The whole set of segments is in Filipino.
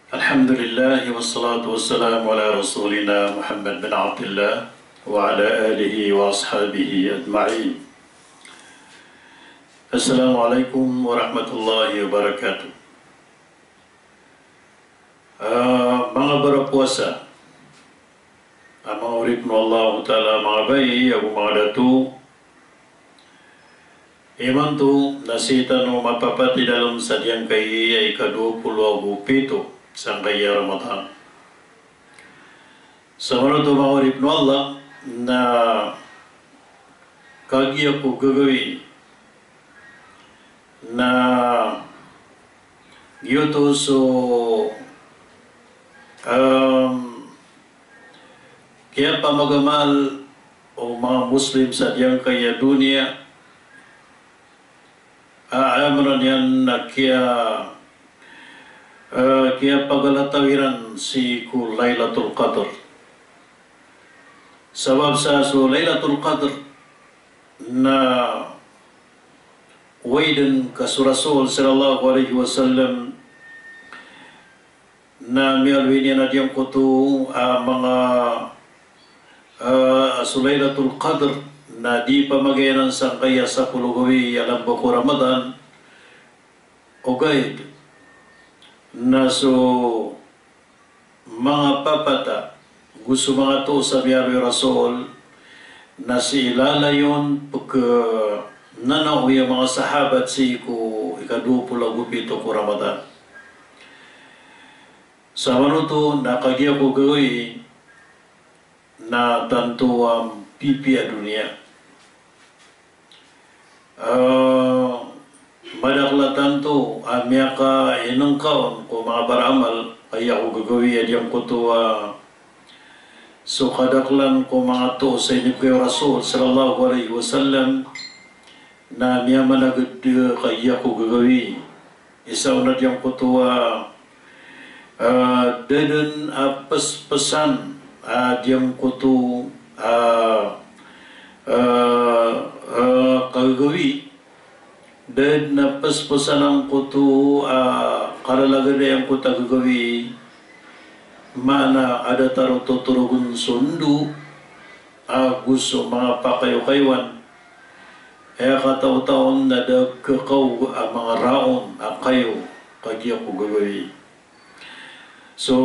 الحمد لله والصلاة والسلام على رسولنا محمد بن عبد الله وعلى آله وأصحابه أجمعين. السلام عليكم ورحمة الله وbarakatuh. Mga berpuasa, mga urip no Allah Ta'ala, mga bayi, ako mga datu, iman tu nasita no mapapati dalam sadyang kay ay ika-27 sang kaya Ramadan. Sa mga to mga urip no Allah na kagi ako gagawin na yuto so kaya pamagamal o mga Muslim sa diyang kaya dunia aamaran yan na kaya pagalatawiran si ku Laylatul Qadr. Sabab sa so Laylatul Qadr na waidan ka Rasul sallallahu alaihi wasallam na mialwini na diyang kutu mga Laylatul Qadr na di pa magayanan sa kaya sa pulugawi alam ba ko Ramadan o guide na so mga papata gusto mga to sa biyari Rasul na si ilalayon pagka nanaw yung mga sahabat si ko ika-27 ko Ramadan. Sa manuto nakagya ko gawin na tanto ang pipi a dunia. Madakla tanto amyaka inang kaon ko mga baramal ay ako gagawin at yung kutuwa so kadaklan ko mga to sa inip kayo Rasul sallallahu alaihi wasallam na miya managad kaya ko gagawin isa unad yung kutuwa dadan pesan diyang kutu kagawi dan na paspasan ang kutu karalaga na yung kuta gagawi mana ada taro tuturugun sundu gusto mga pakayo-kaywan kataw-taon na kakaw mga raon kayo kagya ko gagawi. So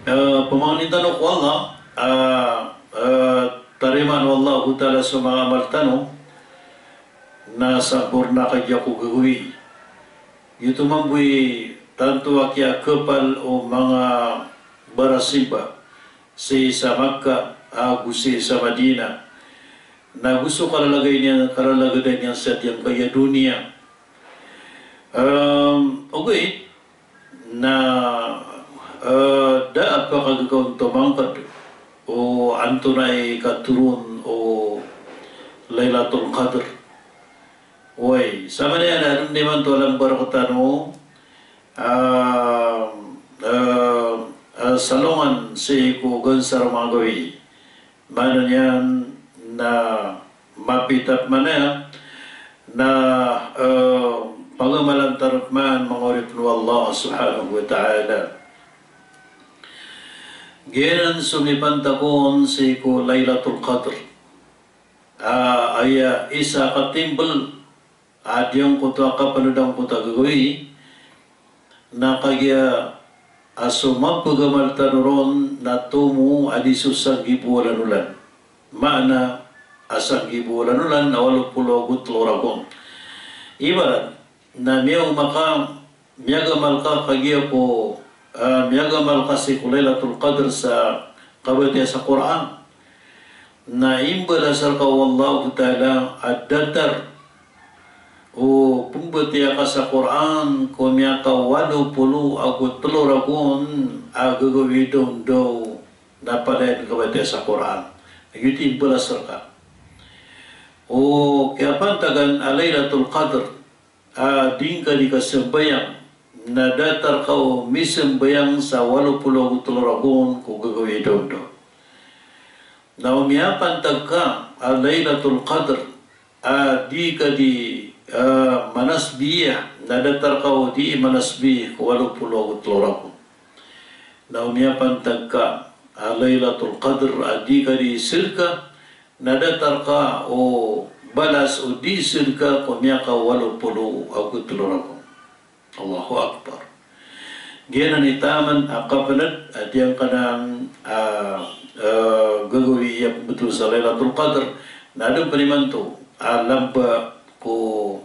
pamangnintanong ko Allah tariman wallahu ta'ala sa mga martano na sabor na kagya ko gagawin. Ito mambuy tanto akya kapal o mga barasiba sa Makkah gusi sa Madina na gusto karalagay niya sa diyang kaya dunia. Okay na dapat pa kagagawang tumangkad o antunay katurun o Laylatul Qadr. Way, sama na yan, anong naman to alam barakatano salungan si ko gansar mga gawi. Mana yan na mapitap mana na pagamalantarap man mga urip ng Allah subhanahu wa ta'ala. Ginan sumipantakon si ko Laylatul Qadr ay isa katimbal adyang kutu kapanudang kuta gagawin na kaya asumang pagamal tanuron na tumu adisus sa gibulan ulan maana asang gibulan ulan na 80 loragon ibarat na miyaw miyagamal ka kagya po miyagamal ka si Laylatul Qadr sa kabatiya sa Quran na imbalasal ka wallahu ta'ala at datar o pumbatiya ka sa Quran kumya ka 80 ako tuloragon agagawidong daw na palayan kabatiya sa Quran nagiti imbalasal ka o kaya pantagan Laylatul Qadr din ka di kasambayang na datar ka o misambayang sa 80 tuloragon kung gagawidong daw na umiyapan tagka Laylatul Qadr di ka di manasbiyah na datar ka o di manasbih 80 tuloragon na umiyapan tagka Laylatul Qadr adi ka di sirka nadatar ka o balas o di sirka kumya ka 80 agutulurako. Allahu Akbar. Giyan ni taman akapanat at yang kanang gagawin iya betul sa Laylatul Qadr na doon panimanto alam ba ko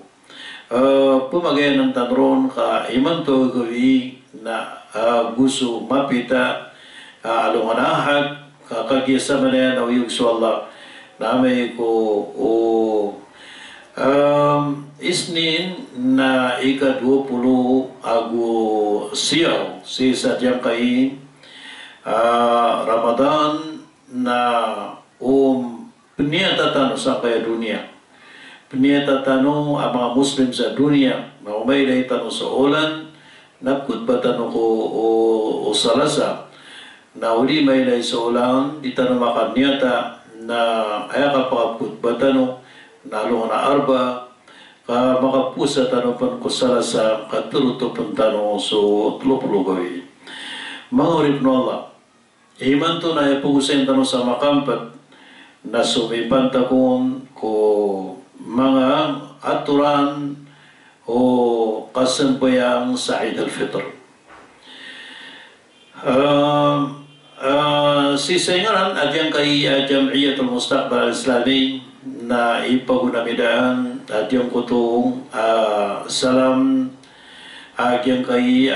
pumagayan ng tanron ka imanto gagawin na gusto mapita alunganahat kakagiyasama na yan o yung Allah namay ko o isnin na ika-20 agu siyaw si sadyang kay Ramadan na peniyatatan sa kaya dunia peniyatatan ang mga Muslim sa dunia maumay na itanong sa ulan napkut ba tanong ko o salasa na uli may na sa ulan di tanong makanyata na ay kapakaput ba tanong nalo na arba ka makapusa tanong pan ko salasa katuruto pan tanong so tulupulugoy mga urip no Allah iman to na ipugusin tanong sa makampat na sumipanta ko mga aturan o kasampayang sa Eid al-Fitr. Sisayngaran at yung kay Jam'iyatul Mustaqbal al-Islami na ipagunamidaan at yung kutong salam at yung kay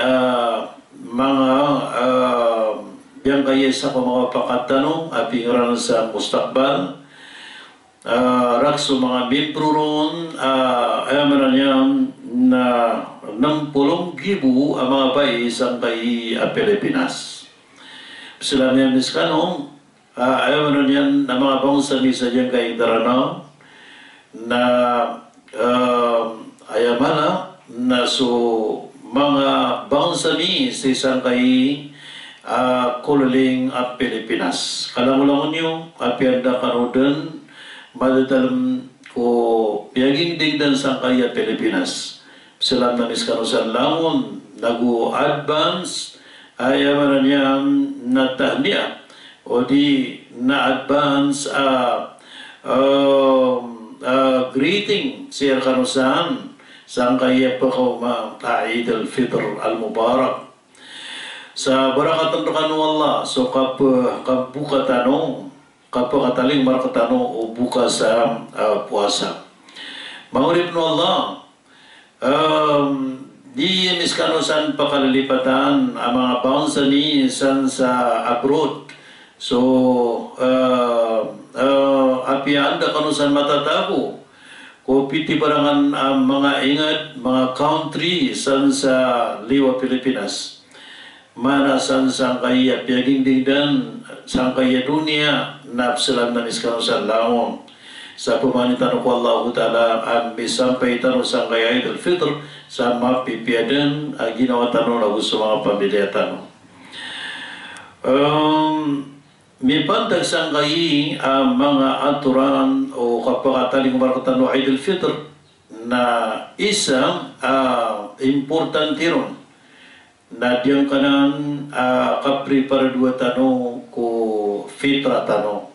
mga yang kaya sa mga pakatanong at pingaran sa Mustaqbal rakso mga membro ron ayaman niya na 60,000 ang mga país ang kay Pilipinas. Sila niya miskanong ayaman niya na mga bangsa-misa dyan kay Darana na ayaman na so mga bangsa-misa isang kay kululing Pilipinas. Kalamulangon niyo apianda kanudan madadalam ko piyaging digdan sa kaya Pilipinas. Salam na miskano sa langon nagu-advance ayaman niya na tahniya o di na-advance greeting siya kanusan sa kaya pakauma Eid al-Fitr al-Mubarak sa barakatan kanu Allah so kabuka tanong kapakataling marakatanong o buka sa puasa mangurip no Allah di miskano san pakalilipatan ang mga bangsa ni san sa abroad so api anda kanu san matatabo ko piti barangan ang mga ingat mga country san sa liwa Pilipinas mana san kaya piyaging digdan sang kaya dunia napsalam na miskano sa langon sa pemanitan ko Allah Ta'ala ang misampay tanong sang kaya Eid al-Fitr sa mapipiadan ginawa tanong lagu sa mga pamilya tanong mipantag sang kaya ang mga aturan o kapakataling marakatan Eid al-Fitr na isang importante ron na diyang kanan kapri para dua tanong ko fitra tanong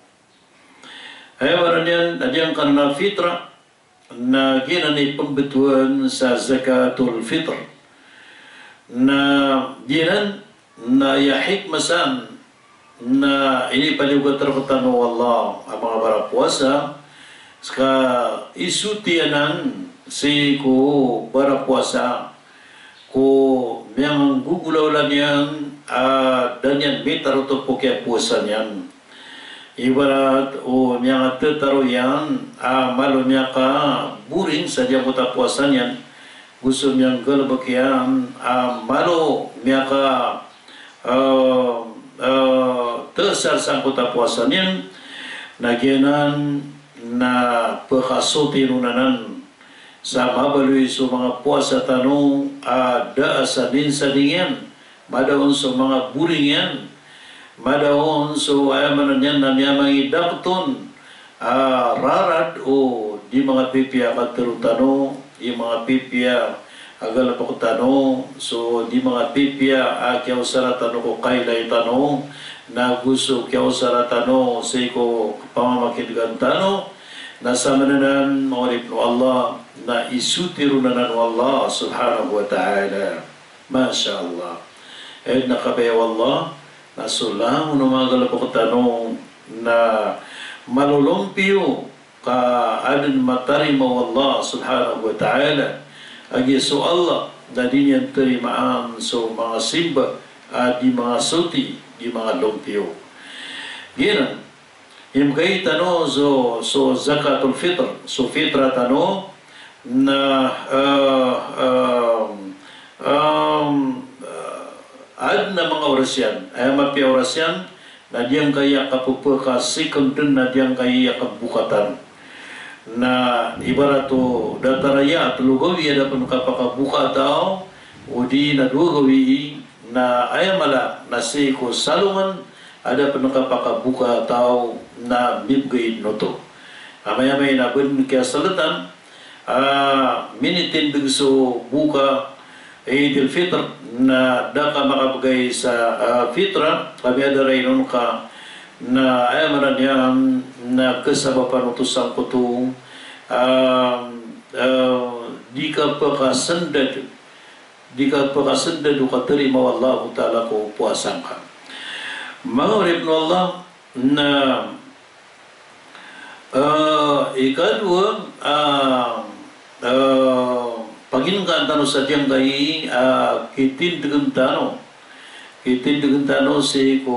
ay waran yan na diyang kanan fitra na ginanay pembetuan sa zakatul fitr na ginan na yahikmasan na ini paliwag terketanong Allah ang mga barapuasa ska isutianan si ko barapuasa ko yang gugulaw lang yan dan yan mitaro to po kaya puasan yan ibarat o yang tetaro yan malo niya ka buring sa diya mo puasan yan gusto niyang galabak yan malo niya ka tesar sang kota puasan yan nagyanan na pagkasutin sa mabaluy sa mga puasa tanong ada sa dinsadingan madaon sa mga buring yan madaon sa ayaman yan na miyamang idakton rarad o di mga pipia katerutano yung mga pipia agala pa ko tanong, so di mga pipya, kyaw sara tanong ko kailay tanong, na gusto kyaw sara tanong, say ko pamamakidigan tanong, nasa mananan, maurib no Allah, na isutiru na nan Allah subhanahu wa ta'ala. Masya Allah. Eh nakabayaw Allah, nasulang unumagal pa ko tanong, na malulumpiyo ka adin matarima Allah subhanahu wa ta'ala agi so Allah na di niyan terimaan so mga simba di mga suti di mga lumpio gina yung kay tano so zakatul fitr so fitra tano na ad na mga orasyan ay mapi orasyan na diyang kaya kapupuka sikon dun na diyang kaya kabukatan na ibarat to dataraya at lugawi ada pun kapakabuka tao udi na lugawi na ayamala na siko salungan ada pun kapakabuka tao na mibgay noto amay-amay na pun kaya salatan minitin bigso buka Idul Fitr na daka makabagay sa fitra kami ada raynon ka na ayamaran yan na kasabapan utusan ko to di ka pakasandad o katerima wallahu ta'ala ko puasang ka mga urip no Allah na ikadwa paginkan tano sa diyang kay kitin dengan tano si ko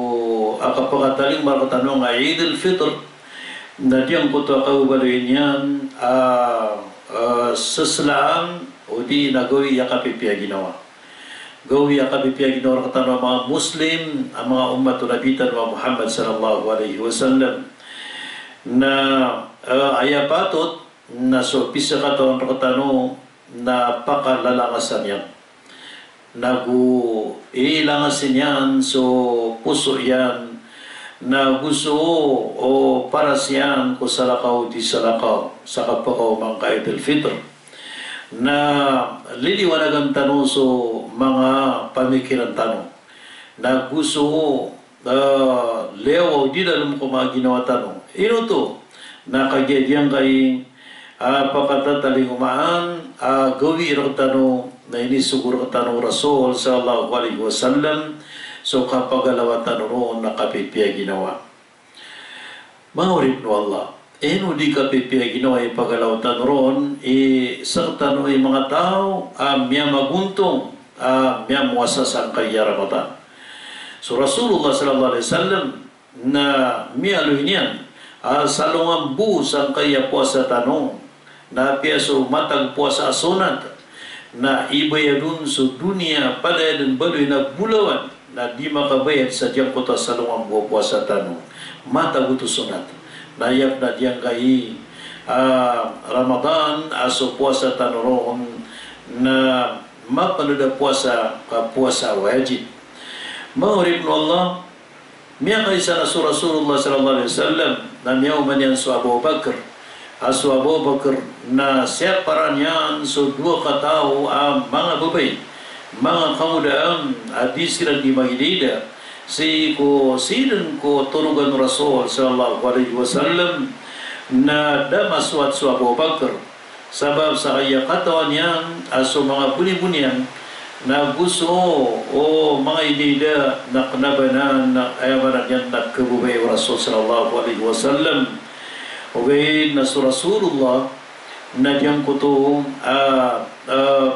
akapakataling marakatano nga Idul Fitr na diyang ko to kaubalin yan seslaan o di nagawi yakapipya ginawa gawi yakapipya ginawa katano mga Muslim ang mga umat nabitan wa Muhammad sallallahu alaihi wasallam na ayapatot na so pisa katawan katano na pakalalakasan yan ilangasin yan so puso yan na gusto o para siyan ko salakaw di salakaw sa kapakaw mga Idul Fitr na liliwanagan tanong so mga pamikiran tanong na gusto lewaw di dalam ko mga ginawa tanong ino to na kagyadyan kay pakatataling umaan gawi iro tanong na inisugur tanong Rasul sallallahu alaihi wasallam so kapag alawatan roon nakapipya ginawa maurip no Allah eno di kapipya ginawa ipag-alawatan roon sa tanong mga tao miya maguntong miya muwasasang kaya Ramadan so Rasulullah sallallahu alaihi wasallam na miya luhinian salungang busang kaya puasa tanong na piyaso matag puasa asunat na ibaya dun sa dunia pada dan baduy na bulawan na di makabayad sa diyang kota sa lungang puasa tanong mata guto sunat na yap na diyang kay Ramadan aso puasa tanong na mapanuda puasa puasa wajib maurib no Allah miya kay sa Rasulullah sallallahu alaihi wasallam na miyaw man yan sa Abu Bakr aso Abu Bakr na siya paran yan so dua katao mga babay mga kamudaan di sila di magilida si sinan ko tunugan Rasul sallallahu alaihi wasallam na damaswat sa Abu Bakr sabab sa kaya katawan yan aso mga buni-bunian na gusto o mga ilida na kanabanan na ayaman yan na kabubay Rasul sallallahu alaihi wasallam okay na sa Rasulullah na diyang kuto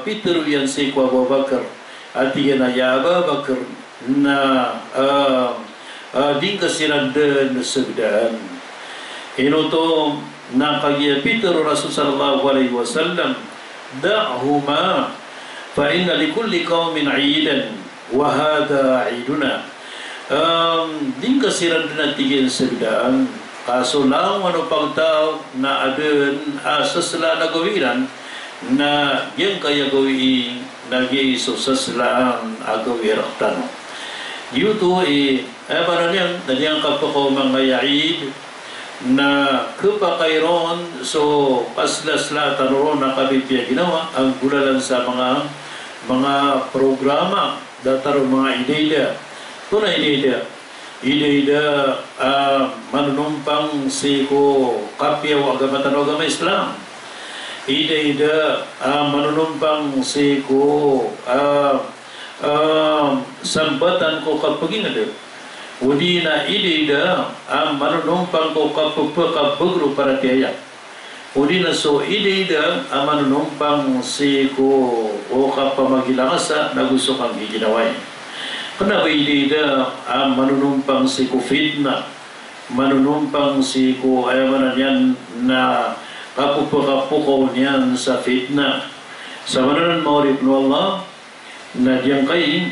Peter yan si Abu Bakr at yan na Abu Bakr na di kasiranda na sagdaan inuto na kagya Peter Rasul sallallahu alaihi wasallam da'huma fa inna likulli qaumin 'idan wa hadha 'iduna di kasiranda na tigil sagdaan kaso lang ano pang tao na adun sasla na gawiran na yung kaya gawin nag-iiso saslaan agawin tanong. Yuto parang yan, nandiyan kapag ko mga yaid na kapakairon so paslasla tanuron na kabipya ginawa ang gulalan sa mga programa dataro mga ideya kuna ideya manunumpang siko kapyaw agama Islam ideya manunumpang siko sambatan ko kapagingad udi na ideya manunumpang ko kapagpagro para tiya udi na so ideya manunumpang siko o kapamagilangasa na gusto kang giginaway. Kana ba ideya manunumpang siko fitna, manunumpang siko ayaman yan na kapupakapukaw niyan sa fitna. Sa mananan maurip no Allah na diyan kay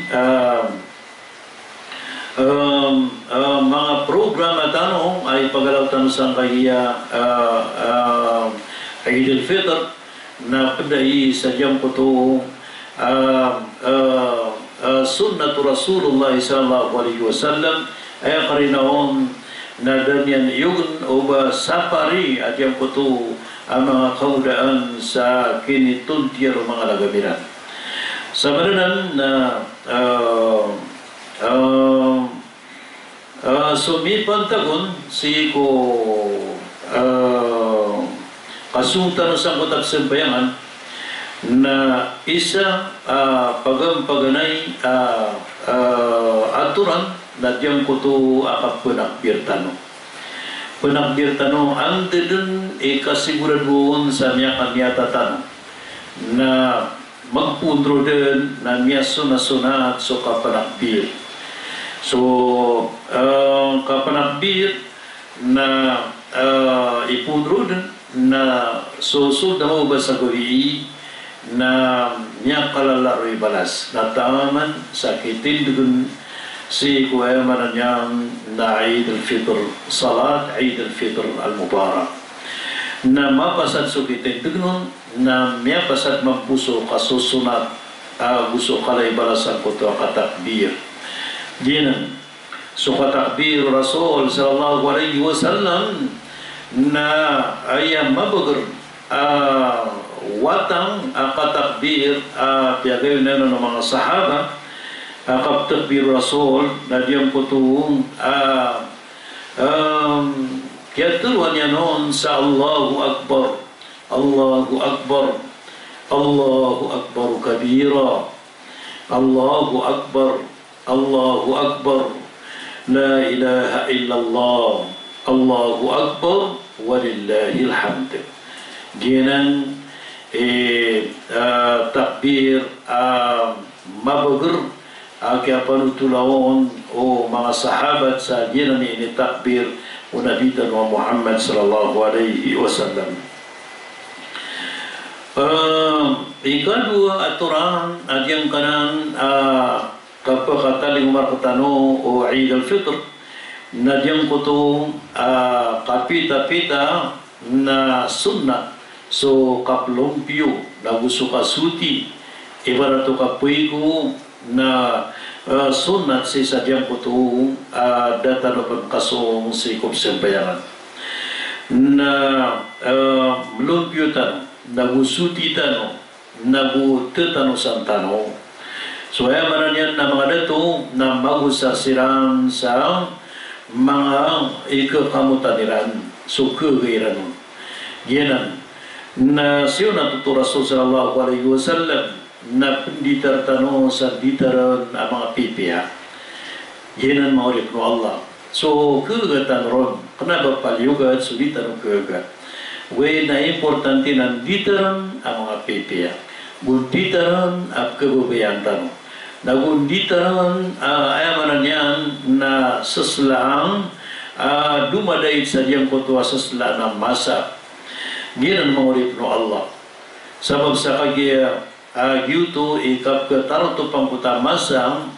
mga programa tanong ay pagalaw tanong sa kaya Eid al-Fitr na padai sa diyang puto sunnatu Rasulullah sallallahu alaihi wasallam ay karinaon na danyan yun o ba sapari at yung puto ang mga kaudaan sa kinituntiya o mga lagamiran. Sa mananan na sumipantagon si ko kasuntan sa kutak sembayangan na isa pagampaganay aturan na diyang kuto akap penakbirtano. Penakbirtano ang dedun ikasiguraduon sa miya kanyatatan na magpundro din na miya sunat so kapanakbir. So kapanakbir na ipundro din na susunod na mo ba sa gawi na niya kalalaroy balas na taman sakitin dun si kuya mananyang na Eid al-Fitr salat Eid al-Fitr al-Mubarak na mapasad sukitin dun na niya pasad magpuso kasusunat gusto kalay balasan ko to katakbir dinan so katakbir Rasul sallallahu alaihi wasallam na ayam mabagar watang katakbir piyagayon na ng mga sahaba katakbir Rasul na diyang putuong kiyaturuan niya noon sa Allahu Akbar Allahu Akbar Allahu Akbar kabira Allahu Akbar Allahu Akbar la ilaha illallah Allahu Akbar walillahil hamd. Ginan takbir mabagar kaya panutulawon o mga sahabat sa ginan ini takbir unabitan wa Muhammad sallallahu alaihi wasallam. Ikadua aturan adyang kanan kapakataling markatano o Eid al-Fitr na diyang kutong kapita-pita na sunnah so kaplumpyo na gusto kasuti ibarat to kapuigo na sunnah si sa diyang kutong data na pagkasong si kumsembayangan na lumpyo tano na gusuti tano na butetano santano so ay manan na mga dato na magusasiran sa mga ikakamutaniran so kagairan ginan na siyo natuto Rasul sallallahu alaihi wasallam na penditar tano sa ditaran ang mga pipiya ginan maurip no Allah so kagatan ron kenapa palyugat so ditaran kagat way na importante ng ditaran ang mga pipiya gunditaran ang kababayan tano nagunditaran ayamanan yan na seslang dumadait sa diyang kutwa sesla na masa ginan mangurip no Allah sabab sa kagya gyuto ikap kataroto pangkuta masang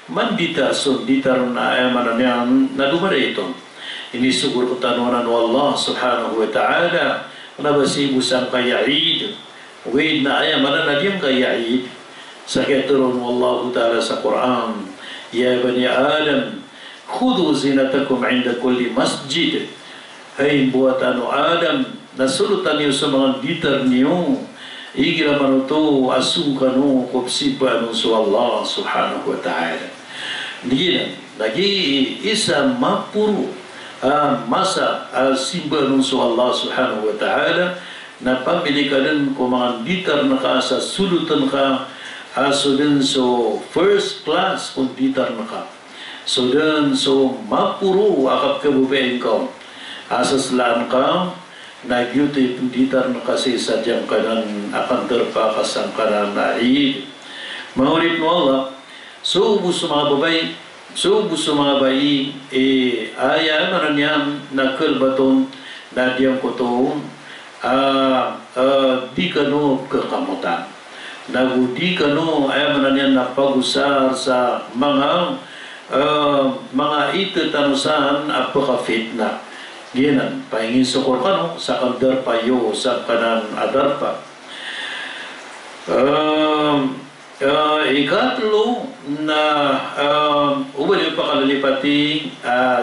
mandita so ditaran na ayamanan yan na dumadait ito ini sugur kutanunan no Allah subhanahu wa ta'ala nabasibu sang kaya Eid wait na ayamanan na diyang kaya Eid Sakyaturun wallahu ta'ala sa Quran Ya bani Adam Khudu zinatakum inda kulli masjid Hay buatan o Adam, nasulutan niyo sa mga gitar niyo, igira manuto, asung kanu, kupsipa nun sa Allah subhanahu wa ta'ala. Diyan, lagi isa mapuro masa simba nun sa Allah subhanahu wa ta'ala, na pamili ka din kung mga gitar na ka sa sulutan ka, so din so first class kung gitar na ka. So din so mapuro akap kabubayin ka. Asaslaan ka, nagyuti gitar na kasi sadyang kanan akan terpakas ang kanan na iid. Mahulit mo Allah, so gusto mga babayi, aya manan yan na kalbaton na diyang kuto, di kano kakamutan. Nagudi kano aya manan yan na pag-usar sa mga itatanusan at pagka-fitna. Ginan, pahingin sukor kano sa kandar payo sa kanan adarpa. Ikatlo na ubali pa kalalipati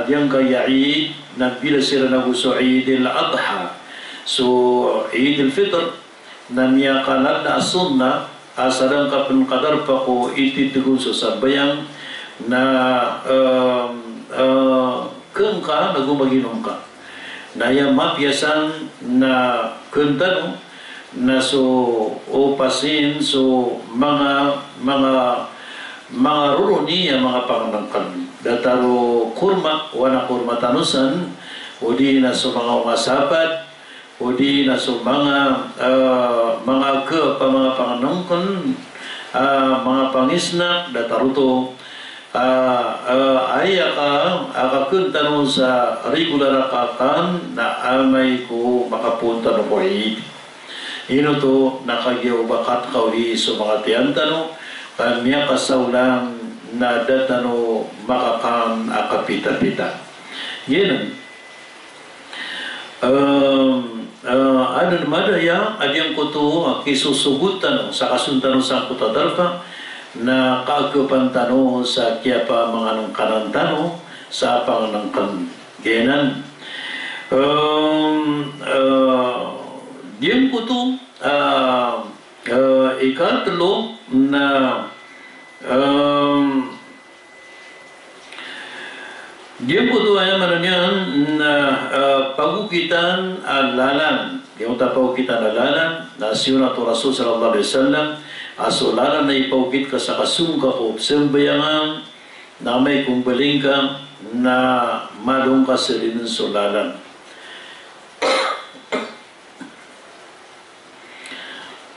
diyang kayaid na bila sila naguso Eid al-Adha. So Eid al-Fitr na miyakalan na sunna asadang kapun kadarpa ko ititigun sa sabayang na kung ka nagumaginom ka. Na yung mapiyasan na kuntano na so opasin so mga ruro niya mga panganangkan dataro kurma wana kurma tanusan o di na so mga umasapat o di na so mga panganangkan mga pangisnak dataruto aya ka akakuntanong sa regular akakan na amay ko makapunta no ko Eid. Ino to nakagyaw bakat kauli sa mga tiyantano kanya kasaulang na datano makakan akapita-pita. Yan. Ano naman ya adyang ko to kisusugutan sa kasuntanong sa kutadarpa na kaagupantano sa kiyapa mga nang kanantano sa panganangkan genan. Diyan po ito ikatlo na diyan po ito ay maranyan na pagukitan alalan yung tapagukitan alalan na siyunato Rasul sallallahu alaihi wasallam asularan na ipawkit ka sa kasungka ko sembayangan na may kumbaling ka na malong ka sa sulalan.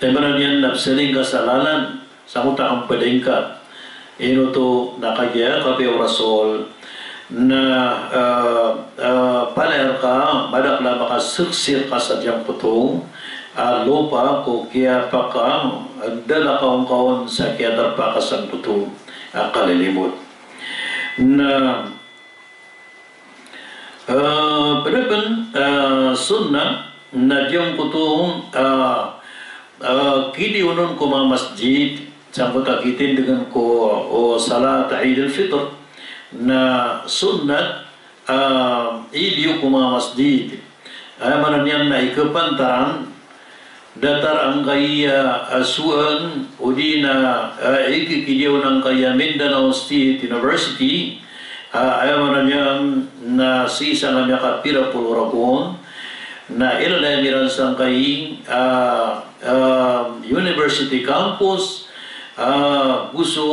Teman yan napsaling ka sa lalan sa kutakang baling ka. Ino to nakagya kapi o Rasul na paler ka madakla makasuksir ka sa diyang putong lupa ko kaya pa ka dala kaon sa kaya darpa ka sa putong kalilimot na panapan sunna na diyang putong kini unon ko mga masjid sa kutakitin dengan ko o salat Eid al-Fitr na sunnat iliyo ko mga masjid ay manan yan na ikapantaran datar ang kaya asuan o di na ikikiliw ng kaya Mindanao State University ay manan yan na sisa nga niya kapira pulurapon na ilalamiran sa kay university campus gusto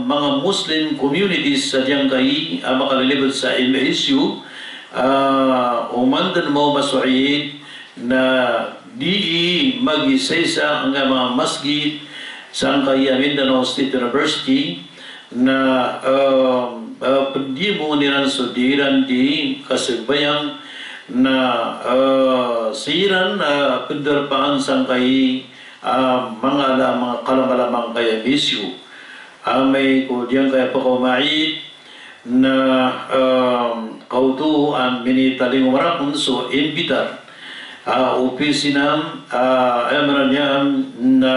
mga Muslim communities sa diyang kay makalilibot sa MSU umandan mo masuid na di mag-isaysa ang mga masjid sa kay Mindanao State University na di mo nilang sudiran di kasagbayang na siran penderpaan sangkai mga kalamalamang kaya misyo may ko diyan kaya pakumait na kautu ang minitaling umarapon so imbitar opisinam amaran yan na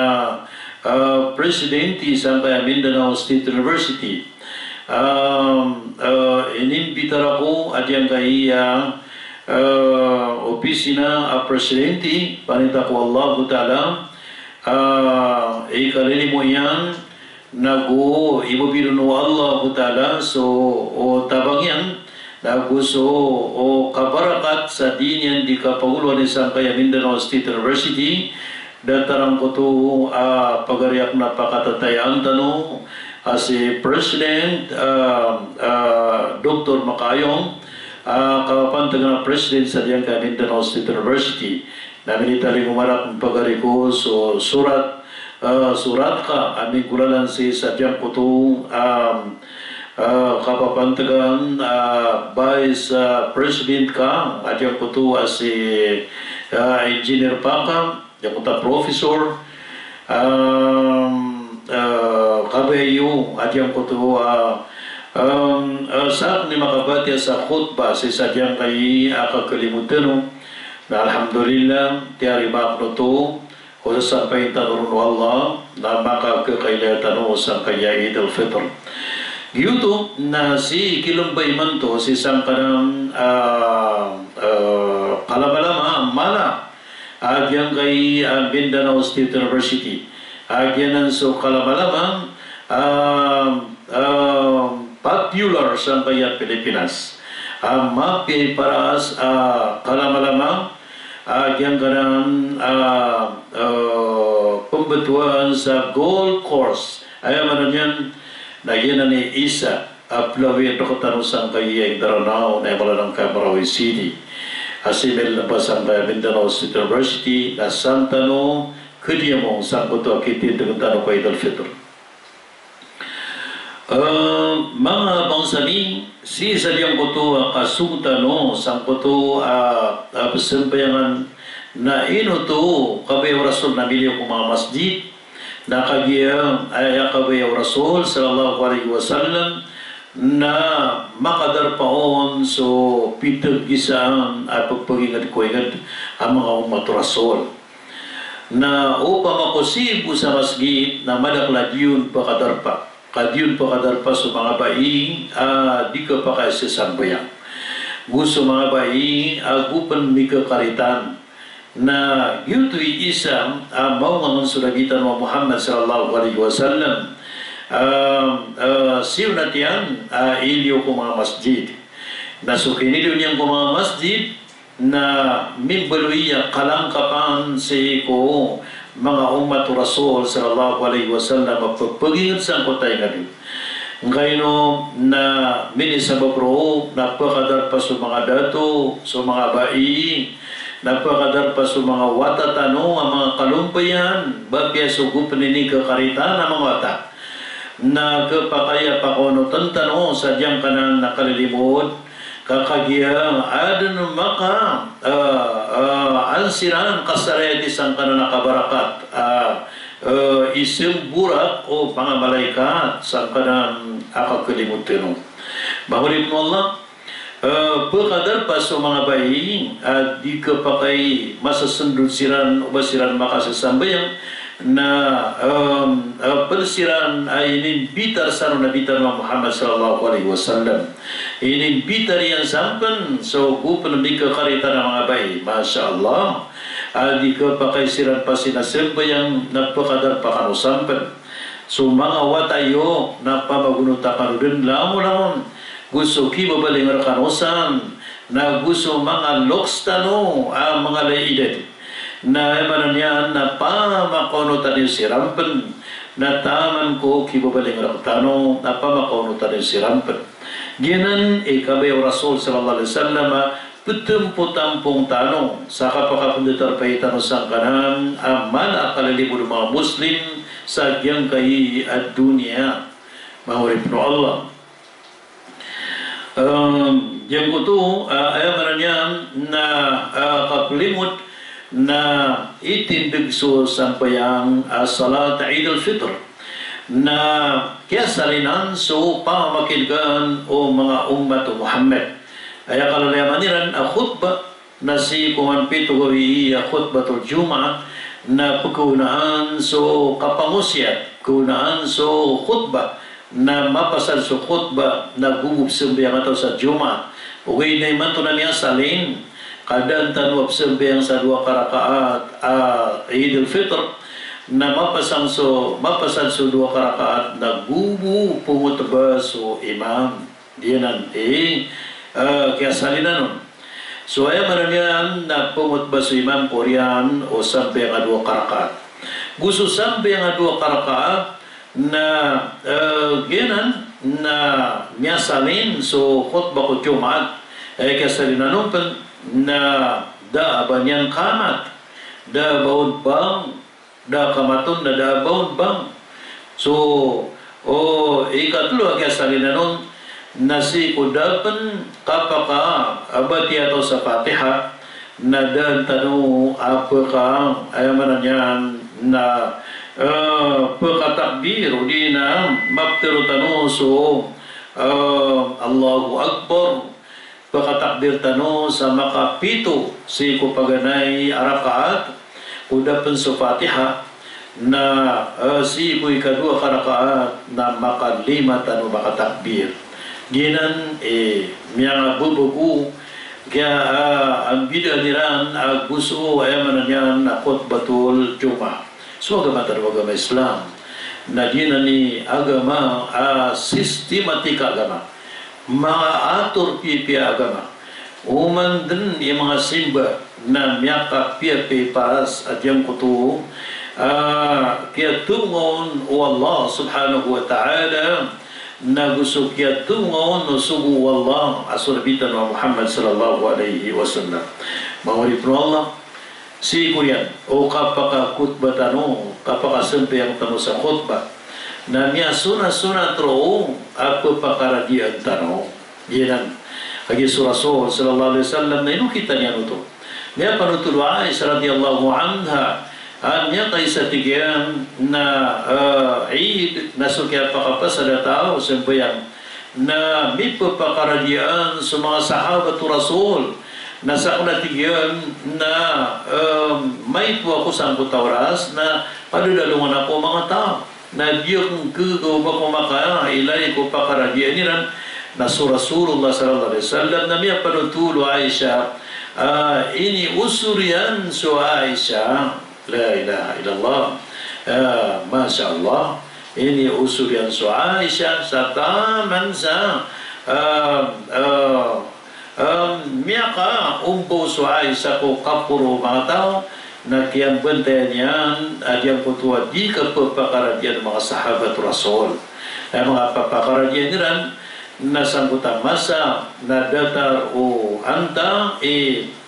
presidente sangkaya Mindanao State University inimbitar ako at yan kaya opisina a presidente panita ko Allah Ta'ala ikalili mo yan nago ibubiro no Allah Ta'ala so o tabang yan nago so o kabarakat sa dinyan di kapaguluan isang kaya Mindanao State University datarang ko to pagariak na pakatatayaan tanong si President Dr. Makayong kapantagan na President sa diyang ka Mindanao State University namin italing umarap ng pagari ko so surat ka aming kulalan si sa diyang ko to kapapantagan Vice President ka at diyang ko to si Engineer Paka diyang ko ta Professor kabayo at yung kuto sa ni makabati sa khutbah si sadyang kay akakalimutan na alhamdulillah tiari makno to o sampai tanurun Allah na makakakailatan o sa kaya Eid al-Fitr giyuto na si kilumbay man to si sangkanang kalabalama mala at yung kay Mindanao State University agyanan so kalabalabang popular sa kaya Pilipinas mapi paras kalamalamang agyan ganang pembetuan sa gold course ayaw man yan nagyan ni isa aplawin ko tanong sa kaya yung Daranao na wala ng Camarawi City asimil na pa sa Mindanao State University na Santano kaya mo sangkot akiti dengan tanong ko Eid al-Fitr. Mga bangsani, si sadyang ko to kasutano sangkot to pasampayangan na ino to kabayaw Rasul na bilyo ko mga masjid na kagiyang ay kabayaw Rasul sallallahu alaihi wasallam na makadar paon so pitag isang pagpagingat ko ingat ang mga umat Rasul na upang makusibo sa masjid na madakladyun pa kadarpa sa mga bayi di ka pa kayo sa sambayang gusto mga bayi agupan mi kakaritan na yuto'y isang maungangan sulagitan wa Muhammad sallallahu alaihi wasallam siyo natiyan iliyo ko mga masjid na sukiniliyo niyang ko mga masjid na mimbaluiya kalangkapan si ko mga umat Rasul sallallahu alaihi wasallam pagpagingat sa kotay ngayon ngayon na minisababro napakadar pa sa mga dato sa mga bayi napakadar pa sa mga watatano ang mga kalumpayan bagya sugupan ni kakaritan ang mga wata na kapakaya pakono tantano sa diyang kanan nakalilimod kakagiyang adun maka ansiran kasareti sang kanan nakabarakat isim burak o pangamalaikat sang kanan akakalimutin bahulip mo Allah pagkadar pa sa mga bayi di kapakay masasundod siran o basiran makasasambayang na persiran ay ininbitar sa nabitar ng Muhammad sallallahu alaihi wasallam ininbitar yan sampan so kupan di kakarita ng mga bayi Masya Allah di ka pa kay siran pa sinasambayang napakadar pa kano sampan so mga watayo na pamagunuta kanudin lamon gusto kibabaling rakanosan na gusto mga lokstano mga laidet na emanan yan na pamakonutan yung sirampan na taman ko kibabaling rakotano na pamakonutan yung sirampan ginan ikabayaw Rasul sallallahu alaihi wasallam putum-putampong tanong sa kapakapunditar pa itanong sa kanan amal akalalibo ng mga Muslim sa agyang kayi at dunia mahurip no Allah yang ko to ayamanan yan na kapulimot na itindig so sampayang salat Eid al-Fitr na kaya salinan so pamamakilgan o mga umat o Muhammad ay akalayamaniran khutbah na si kuman pito gawi khutbatul Jum'ah na pagkaunaan so kapangusyat kaunaan so khutbah na mapasal so khutbah na gugub sumbayang ato sa Jum'ah ugay na iman to na niya salin kadang tanwab sembahyang sa 2 karakaat Idul Fitr na mapasan so 2 karakaat na gubu pumutba so imam dianan kaya salinan so ay mananyan na pumutba so imam Korean o sambayang 2 karakaat gusto sambayang 2 karakaat na ginan na miyasalin so khutbah ko Jumat ay kaya salinan na da banyan kamat da baud bang da kamaton na da baud bang so ikatlo kaya salinanon nasi kudapan kapaka abati atau sa Fatiha na dan tanu apa ka ay mananyan na pagkatakbir di na maptero tanu so Allahu Akbar pagkatakbir tanu sa makapito si kupaganay arakaat udapan sa Fatiha na si ibu ikadua karakaat na makalima tanu makatakbir ginan miyang bubugu kaya ang bida niran gusto ay mananyan akot batul Juma so agama agama Islam na ginan ni agama sistematika agama mga atur pipi agama uman din yung mga simba na miyaka pipi paras at yung kutu kaya tungon o Allah subhanahu wa ta'ala na gusto kaya tungon o subu Allah asurabitan wa Muhammad sallallahu alaihi wasallam mawari po Allah si Kurian o kapaka khutbah tanu kapaka sempe yang tanu sa khutbah na niya sunat tro ako pakaradian tanu yan Hagi Rasul sallallahu alaihi wasallam na inu kita niya nuto. Niya panutul Aisyah radhiyallahu anha niya kay sa tigyan na Eid nasukya pakapasada tao sembayang na may papakaradian sa mga sahabat Rasul na sa tigyan na may po ako sa kutawaras na padudalungan ako mga tao na diyong kugo makumaka ilay ko pakaradian niran na Rasulullah sallallahu alaihi wasallam na miya panutulo Aisyah ini usurian so Aisyah la ilaha illallah masya Allah ini usurian so Aisyah sa taman sa miya ka umbo so Aisyah ko kapuro mga tao na kiyang bantayan yan at yung kutuwa di ka papakaradian mga sahabat Rasul mga papakaradian niran na sangkutan masa na datar o anta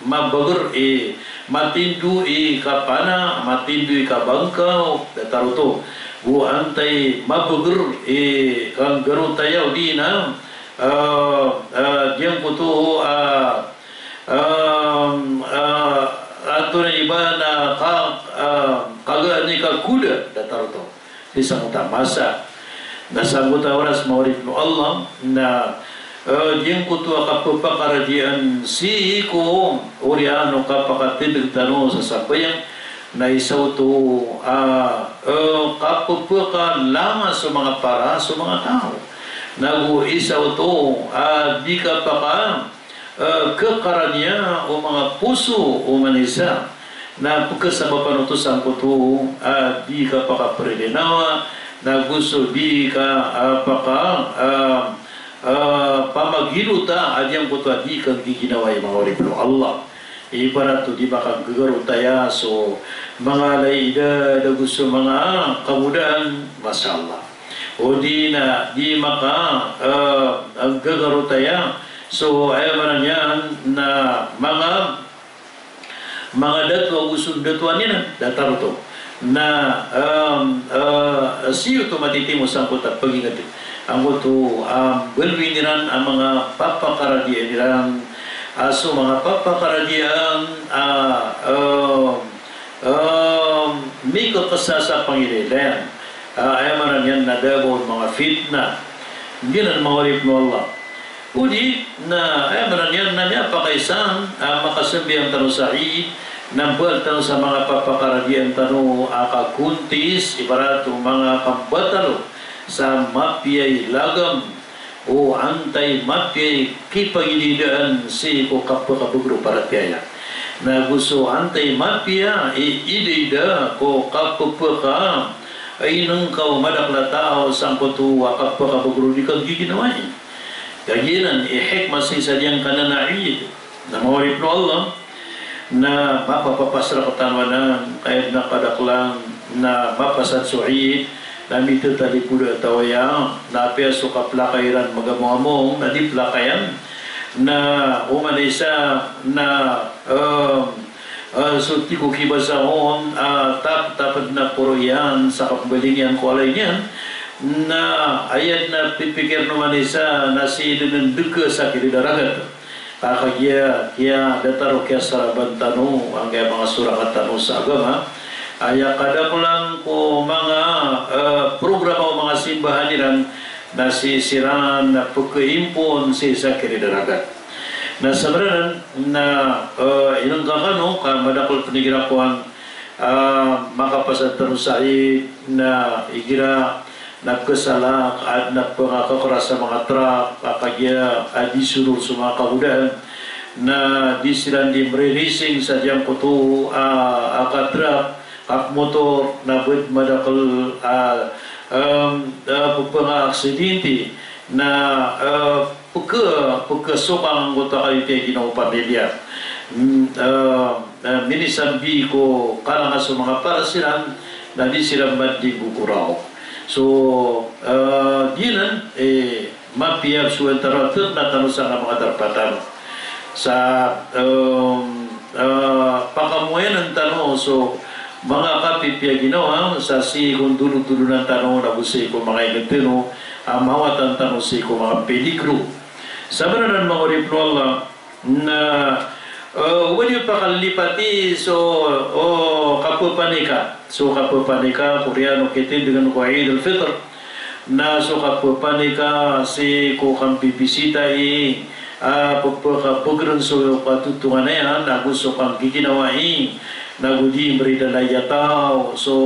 mabagur matindu kapana matindu kabangkaw datar to bu antay mabagur kang garutayaw di na diyan ko to ato na iba na kagani ka kuda datar to di sangkutan masa nasambut oras maulid no Allah na diyan ko to kapapakaradian si ko oriano kapakatibig tano sa sabayang na isaw to kapapaka lama sa mga para sa mga tao nagu isaw to di kapaka kekaranya o mga puso o manisa na pagkasama panutusan ko to di kapakapredenawa na gusto di ka pamaghiluta adyang kuto di kang giginawa yung mga oriplo Allah ibarat to di ba kang gagarutaya so mga laida na gusto mga kamudahan Masya Allah o di na di maka ang gagarutaya so ayaw man yan na mga datwa gusto datuan yan datar to na siyo to matitimo sa kutat pagingat ang to belwiniran ang mga papakaradian niran aso mga papakaradian may kakasasa pangililan ay maran yan nadabo mga fitna hindi na mawarip mo Allah udi na ay maran yan na niya pakaisan makasabi ang tanong sa nambal tanong sa mga papakaradian tanong akakuntis ibarato mga kambatalo sa mapiyay lagam o antay mapiyay kipagilidaan si ko kapakabugro para piyaya na gusto antay mapia ida ko kapapaka ay nang kau madakla tao sang kutuwa kapaka bagro di kag giginawain kaginan hikmah sing sadyang kananaid na mawarip no Allah na mapapapasra ko tanwanan kahit nakadaklang na mapasat su'i na mito tali puda tawaya na peso kaplakairan magamuamong na di plakayan na umanisa na so tigo kibasahon tapad na puro yan sa kapabalingyan ko alay niyan na ayat na pipikir naman isa na si dengan duka sa kilidaragat kakagya kaya dataro kaya saraban tanu ang kaya mga surakat tanu sa agama ay kadang lang ko mga programa o mga simbahaniran na sisiran na pagkaimpon si sa kilidaragat na sabaran na inang kakano ka madakol panigirakuan makapasat tanu sa na igira nagkasalak at nagpangakakaras sa mga truck kakagya at disurul sa mga kahudan na di sila di releasing sa diyang kuto akatruck kak motor na buwit madakal pagpangaksidente na pagkasukang kuto kalite ginawa pamilya minisambi ko kalangan sa mga parasiran na di sila mandi bukuraw. So, dinan, mapiyag suwentara na tanong sa mga darpatan. Sa pakamuyan ng tanong, so, mga kapipiyag ginawa, sa si kung dulo-dulo ng tanong, nabusi ko mga inagtino, mawatan tanong si ko mga peligro. Sabi na ng mga oripno Allah, na wali pakalipati so kapupanika so kapupanika Koreano kiti dengan ko Eid al-Fitr na so kapupanika si ko kang bibisita pagpagran so patutungan na yan na gusto kang giginawain nagudi meridalaya so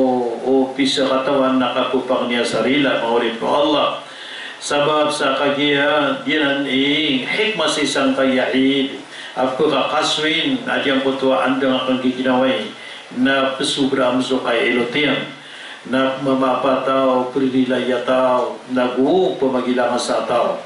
pisa katawan na kapupang niya sarila maulit mo Allah sabab sa kagiya dinan hikmah si isang kayaid apakah kaswin adyang kutua anda akan giginaway na pesubra amso kay elotian na mamapataw privilayataw nagu pamagilangan sa tao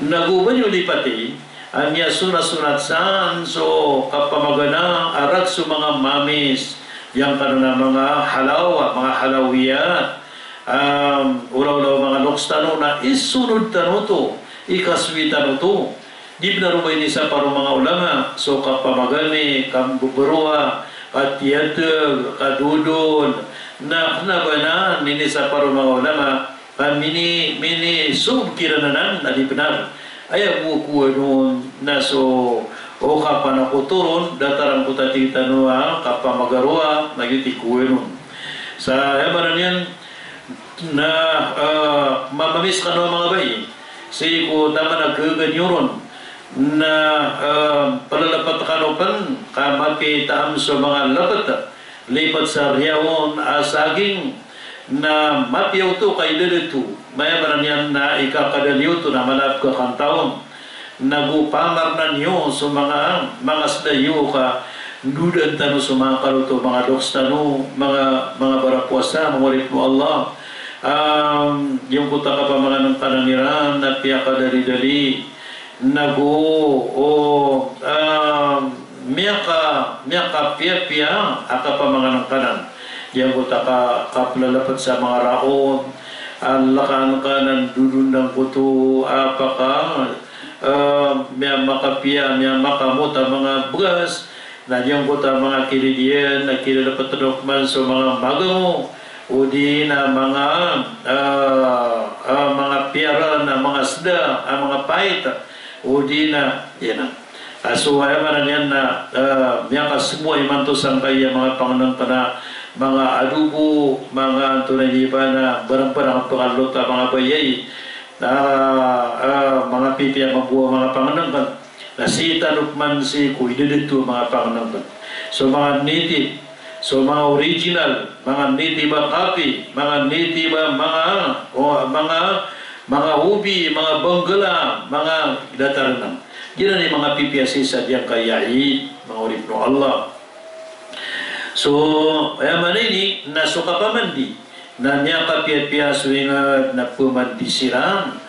nagu banyo lipati anya sunat-sunat saan so kapamagana arat su mga mamis yang kanuna mga halawa mga halawiyat ulaw-ulaw mga lokstano na isunod tano to ikaswi tano to di pinarumay ni sa parang mga ulama so kapamagani kambuburuha katiyatag kadudon na nabanan ni sa parang mga ulama mini subkirananan na di benar ay bukuha noon na so o kapanakuturon datarang kutati tanua kapamagaruha nagitikuha noon sa yabanan yan na mamamis ka no mga bayi si ko tama nagkaganyuron na palalapat kanopan kamakita am sa mga lapat lipat sa riyawon asaging na mapiyaw to kay lilitu mayaman yan na ikakadaliw to na malap ka kang taon nagupamar na niyo sa mga sdayo ka nudan tano sa mga kaluto mga doks tano mga barapuasa mga walit mo Allah yung kuta ka pa mga ng kananiran na piyaka dali-dali miyaka pia akapamangana kanan yang kuta kaplalapat sa mga raon ang lakan kanan dudundang kuto apaka makapia makamuta mga bugas na yang kuta mga kilidian na kilalapat man sa mga magaw o di na mga piara na mga sda mga paita Udina, yan. So, ayaman yan na miyaka semua imanto sampai mga panganang na mga adubo, mga tunay iba na barang-barang pangalota, mga bayay, mga pipi ang mabuha mga panganang na sita nukman si kuida dito mga panganang so mga native, so mga original, mga native copy, mga native mga ubi, mga banggala, mga dataran Gina ni mga PPSC sa diyang kayaid, mga urip no Allah. So, ay manini, nasuka pa man di, na niya kapiat-piat suwingan na pumandi silang,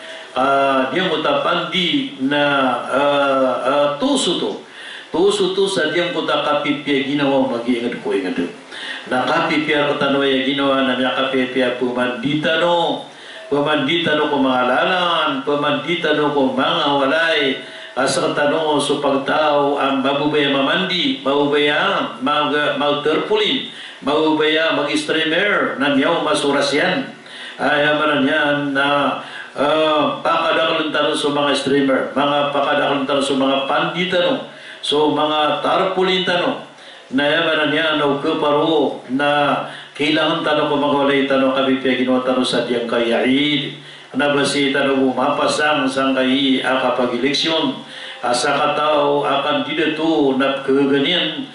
dia mutapandi na tuso to sa diyang kuta kapipia ginawa mag-iingat ko ingat. Na kapipia ko tanong ay ginawa na niya kapipia pumandita no kumangalalan, pumandita no kung mga walay, asal tanong so pagtao ang mabubaya mamandi, mabubaya mag-terpulin, mabubaya mag-streamer, na niyaw masuras yan. Ayaman yan na pakadakalan tanong sa mga streamer, pakadakalan tanong sa mga pandita no, so mga tarpulin tanong, na yaman yan na ukaparo na kailangan tanong ko magwalay tanong kami piya ginawa tanong sa diyang kayaid. Na basi tanong mapasang sang kayi akapag-eleksyon sa katao akan dito na keganian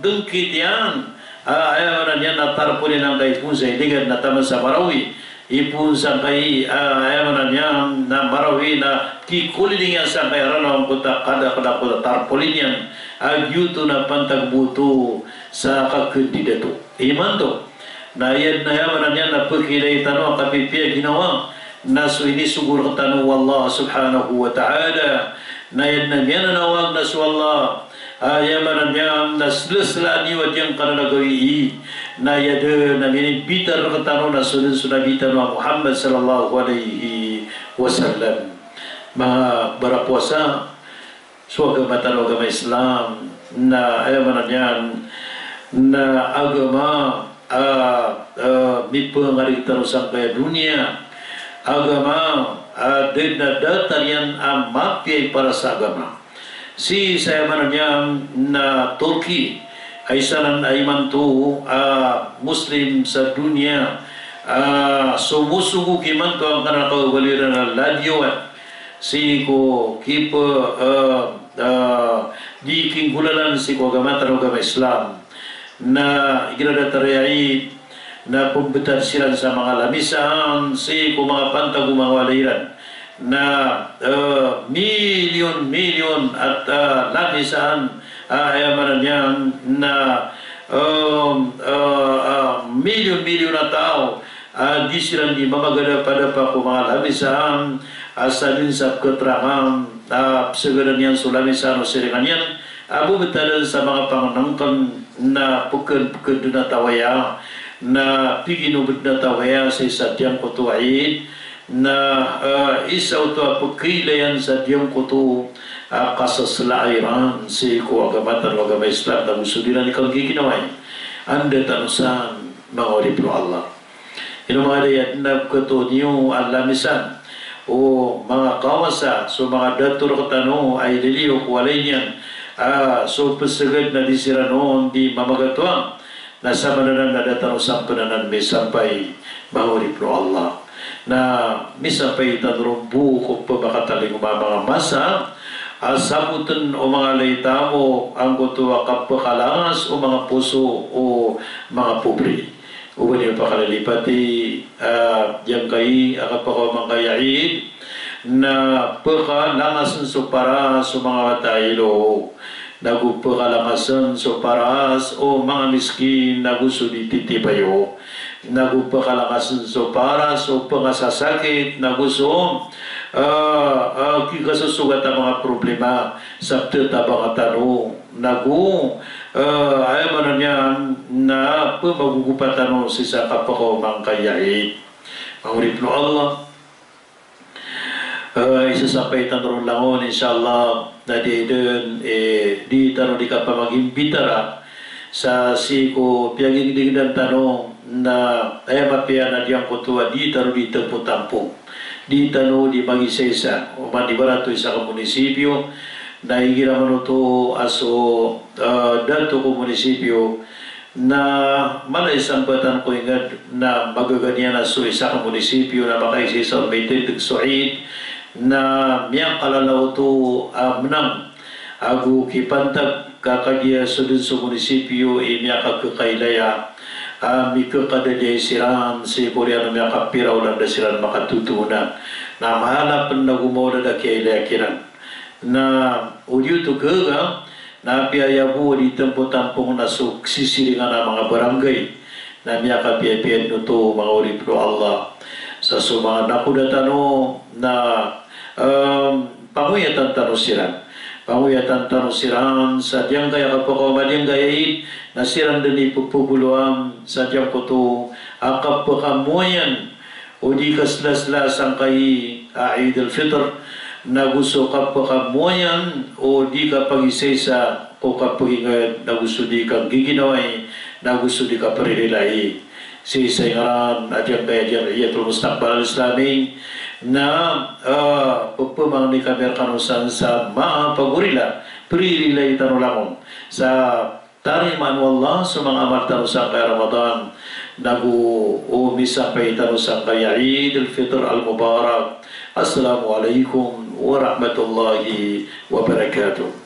dengkit yan ayaw yan natarpunin ang kayo kung sa iligan na taman sa Marawi ipun sang kayi ayaw yan na Marawi na kikuliling yan sang kayo ranong kuta kada tarpulin yan agyuto na pantagbuto sa kakandidato iman to na yan na yaman yan na pagkilay tanong kapipia ginawa na so ini sugur tanong Allah subhanahu wa ta'ala na yan na yan nawag na so Allah yaman yan na sila niwa diyang kanalagawi na yada na bitar tanong na sunod bitar na Muhammad sallallahu alaihi wasallam mga barapuasa so agama tanong agama Islam na yaman yan na agama may pangaritan sa kaya dunia agama din na datarian ang mapiyay para sa agama si saya mananyang na Turkey ay sanan ay manto Muslim sa dunia sumusugo kiman to ang kanakawaliran na ladyoan si ko kipa di kinggulalan si ko agama agama Islam na ikinadatarayay na pumbetan sila sa mga lamisan si kung mga pantag mga waliran na milyon at lamisan ayaman niyan na milyon na tao di sila di mamagada pada pa kung mga lamisan asalin sa keterangan segera niyan sulamisan o siringan yan abu betalan sa mga panganangkan na puken na tawaya na piginubit na tawaya sa sadyang kutuaid na isa ito pagkilayan sa sadyang kutu kasaslairan si ko agamatan o agama Islam na gusto nila ni kang giginaway anda tanusan mga oripro Allah ino mga dayat na kutu niyo alamisan o mga kawasa so mga datur katano ay liliyo walay niyan so pesagad na disira noon di mamagatuang nasa mananan na datang usang pananan may sampay mahuri pro Allah na may sampay tanrumbu kung pabakataling mga masa sabutan o mga laytamo ang kutuwa kapakalangas o mga puso o mga pobre uban yung pakalalipati yang kayi akapakaw mangkayaid na pakalangasan so para sa mga taylo nagupakalangasan so paras o mga miskin nagusuli titipayo nagupakalangasan so paras o pangasasakit nagusom kikasusugat ang mga problema sa mga tanong ayaman niya na pumagugupatan si sa kapako mangkayaid mahurip no Allah isasapay tanong langon inshallah na di tanong di ka pa mag-imbitara sa siko piyaging dan tanong na ay mapiya na diyang kutuwa di tanong di tampo-tampo di tanong di mag-isesa o manibarato isa ka munisipyo na higira manuto aso dato ko munisipyo na malaisang batan ko ingad na magaganyan na so isa ka munisipyo na makaisisa may titig suid na miyang kalalaw to menang agu kipantag kakagya sudin sa munisipyo miya kagkakailaya mika kada jay siran si Korea na may kapiraw lang da siran makatutuna na mahala pa na gumawa da kailakiran na udiyo to kaga na piyayabu di tempo-tampong na sisiringan ng mga barangay na miya kapiyapiyan nuto mga uripro Allah sa sumanga nakudatano na panguyatan siran sa diyang kaya kapakaw madiyang gayain na siran din ipupuguluan sa diyang kuto akap pakamuyan o di kaslaslas ang kay Eid al-Fitr na gusto kapakamuyan o di kapagisay sa o kapagingad na gusto di kang giginaway na gusto di kaparililay si Sayngaran at yung kaya dyan iyatul mustaqbal al-Islami na pagpumang ni kamerkanusan sa mga pagurila pririlay tanulamon sa tariman wallah sa mga amal tanusan kaya Ramadan nag-uumisang kay tanusan kaya Eid al-Fitr al-Mubarak. Assalamualaikum warahmatullahi wabarakatuh.